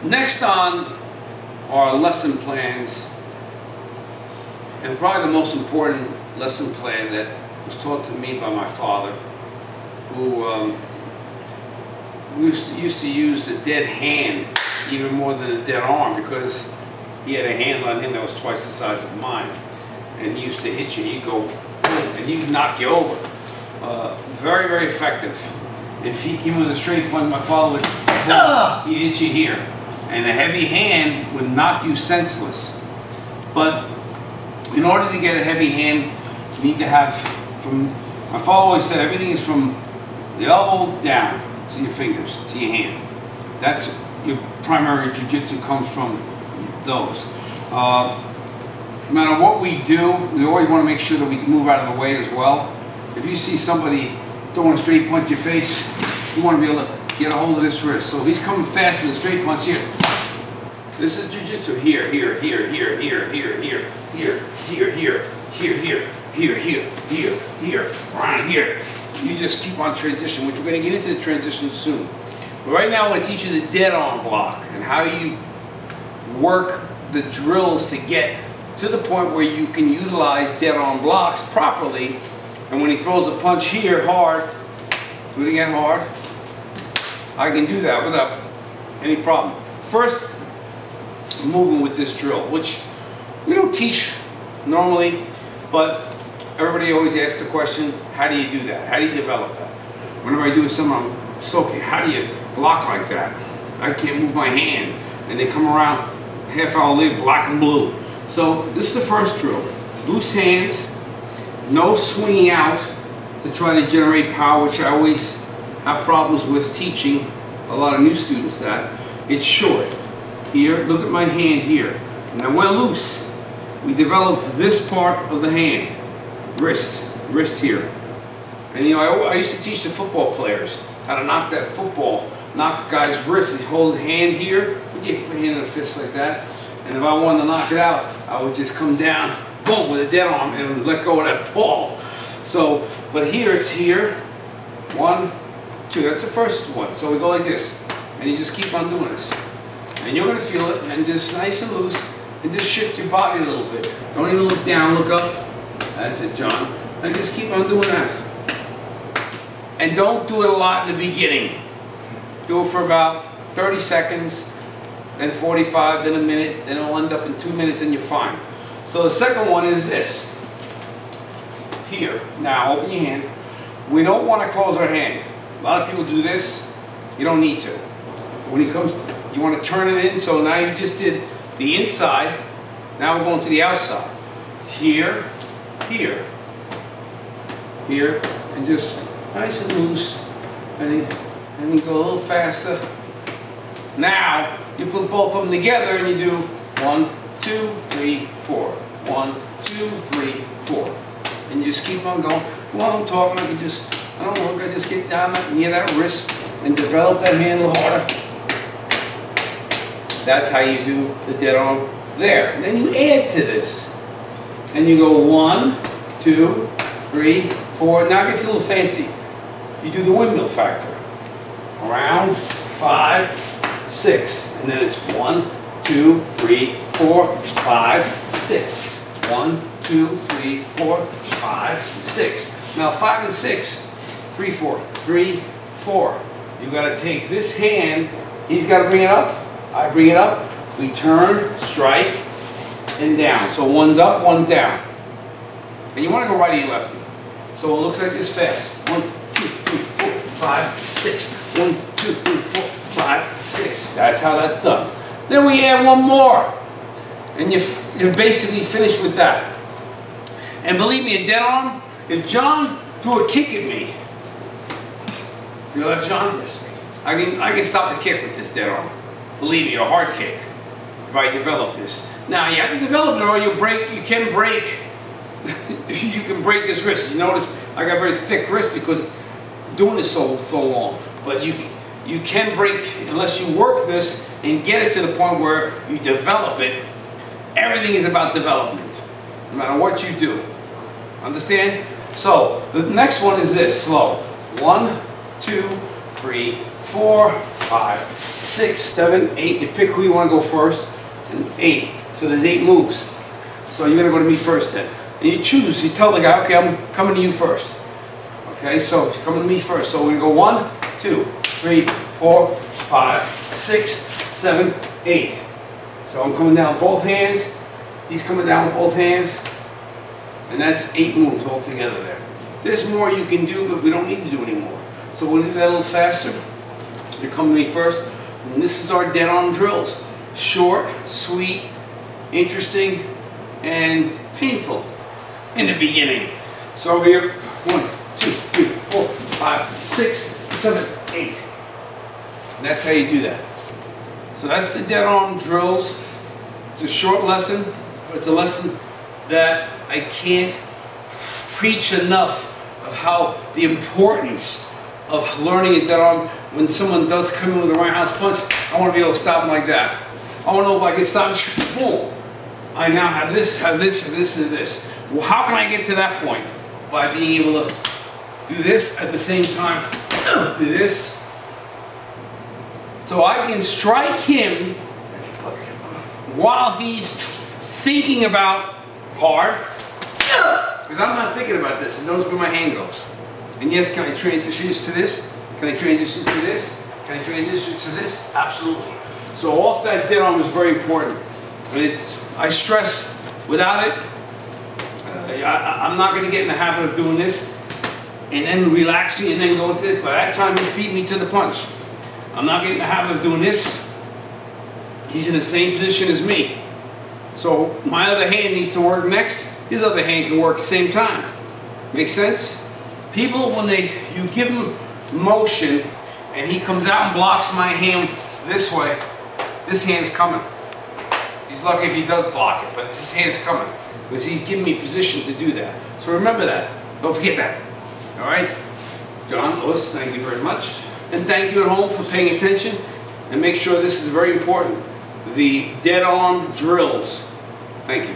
Next on our lesson plans, and probably the most important lesson plan that was taught to me by my father, who used to use the dead hand even more than a dead arm, because he had a hand on him that was twice the size of mine, and he used to hit you. He'd go boom, and he'd knock you over. Very, very effective. If he came with a straight punch, my father would he'd hit you here, and a heavy hand would knock you senseless. But in order to get a heavy hand, you need to have my father always said, everything is from the elbow down to your fingers, to your hand. That's your primary jiu-jitsu comes from those. No matter what we do, we always want to make sure that we can move out of the way as well. If you see somebody throwing a straight punch in your face, you want to be able to get a hold of this wrist. So if he's coming fast with a straight punch here, this is jiu-jitsu. Here, here, here, here, here, here, here, here, here, here, here, here, here, here, here, around here. You just keep on transition, which we're going to get into the transition soon. But right now, I'm going to teach you the dead arm block and how you work the drills to get to the point where you can utilize dead arm blocks properly. And when he throws a punch here hard, do it again hard, I can do that without any problem. First, moving with this drill, which we don't teach normally, but everybody always asks the question, how do you do that? How do you develop that? Whenever I do something on Soke, how do you block like that? I can't move my hand. And they come around half hour later, black and blue. So this is the first drill. Loose hands, no swinging out to try to generate power, which I always have problems with teaching a lot of new students that. It's short. Here, look at my hand here. Now we're loose. We develop this part of the hand. Wrist here. And you know, I used to teach the football players how to knock that football, knock a guy's wrist. He'd hold his hand here, put your hand in a fist like that. And if I wanted to knock it out, I would just come down, boom, with a dead arm and let go of that ball. So, but here it's here. 1, 2, that's the first one. So we go like this. And you just keep on doing this. And you're going to feel it, and just nice and loose, and just shift your body a little bit. Don't even look down, look up. That's it, John. And just keep on doing that. And don't do it a lot in the beginning. Do it for about 30 seconds, then 45, then a minute, then it'll end up in 2 minutes and you're fine. So the second one is this. Here. Now open your hand. We don't want to close our hand. A lot of people do this. You don't need to. When he comes, you want to turn it in. So now you just did the inside. Now we're going to the outside. Here, here, here, and just nice and loose. And then go a little faster. Now you put both of them together and you do 1, 2, 3, 4. 1, 2, 3, 4. And you just keep on going. While I'm talking, I can just, I don't know, I just get down near that wrist and develop that hand a little harder. That's how you do the dead arm there. And then you add to this. And you go 1, 2, 3, 4. Now it gets a little fancy. You do the windmill factor. Around 5, 6. And then it's 1, 2, 3, 4, 5, 6. 1, 2, 3, 4, 5, 6. Now 5 and 6. 3, 4. 3, 4. You got to take this hand. He's got to bring it up. I bring it up. We turn, strike, and down. So one's up, one's down. And you want to go righty and lefty. So it looks like this fast. 1, 2, 3, 4, 5, 6. 1, 2, 3, 4, 5, 6. That's how that's done. Then we add one more. And you're basically finished with that. And believe me, a dead arm, if John threw a kick at me, feel that, John? Yes. I can stop the kick with this dead arm. Believe me, a hard kick, if I develop this. Now, you have to develop it or you can break, you can break this wrist. You notice I got a very thick wrist because doing this so long. But you can break, unless you work this and get it to the point where you develop it. Everything is about development, no matter what you do. Understand? So, the next one is this, slow. 1, 2, 3, 4. 4, 5, 6, 7, 8. You pick who you want to go first, and 8. So there's 8 moves. So you're going to go to me first then. And you choose, you tell the guy, okay, I'm coming to you first. Okay, so he's coming to me first. So we're going to go 1, 2, 3, 4, 5, 6, 7, 8. So I'm coming down with both hands. He's coming down with both hands. And that's 8 moves all together there. There's more you can do, but we don't need to do any more. So we'll do that a little faster. You come to me first. And this is our dead arm drills. Short, sweet, interesting, and painful in the beginning. So here, 1, 2, 3, 4, 5, 6, 7, 8. And that's how you do that. So that's the dead arm drills. It's a short lesson, but it's a lesson that I can't preach enough of how the importance of learning a dead arm. When someone does come in with a roundhouse punch, I want to be able to stop them like that. I want to know if I can stop, boom. I now have this, have this, have this, and this. Well, how can I get to that point? By being able to do this at the same time, do this. So I can strike him while he's thinking about hard. Because I'm not thinking about this, and notice where my hand goes. And yes, can I transition this to this? Can I transition to this? Can I transition to this? Absolutely. So off that dead arm is very important. And it's, I stress, without it, I'm not going to get in the habit of doing this and then relaxing and then going to it. By that time, he's beating me to the punch. I'm not getting in the habit of doing this. He's in the same position as me. So my other hand needs to work next. His other hand can work at the same time. Make sense? People, when you give him motion and he comes out and blocks my hand this way, this hand's coming. He's lucky if he does block it, but his hand's coming because he's giving me position to do that. So remember that. Don't forget that. All right? John, Lewis, thank you very much. And thank you at home for paying attention. And make sure this is very important. The dead arm drills. Thank you.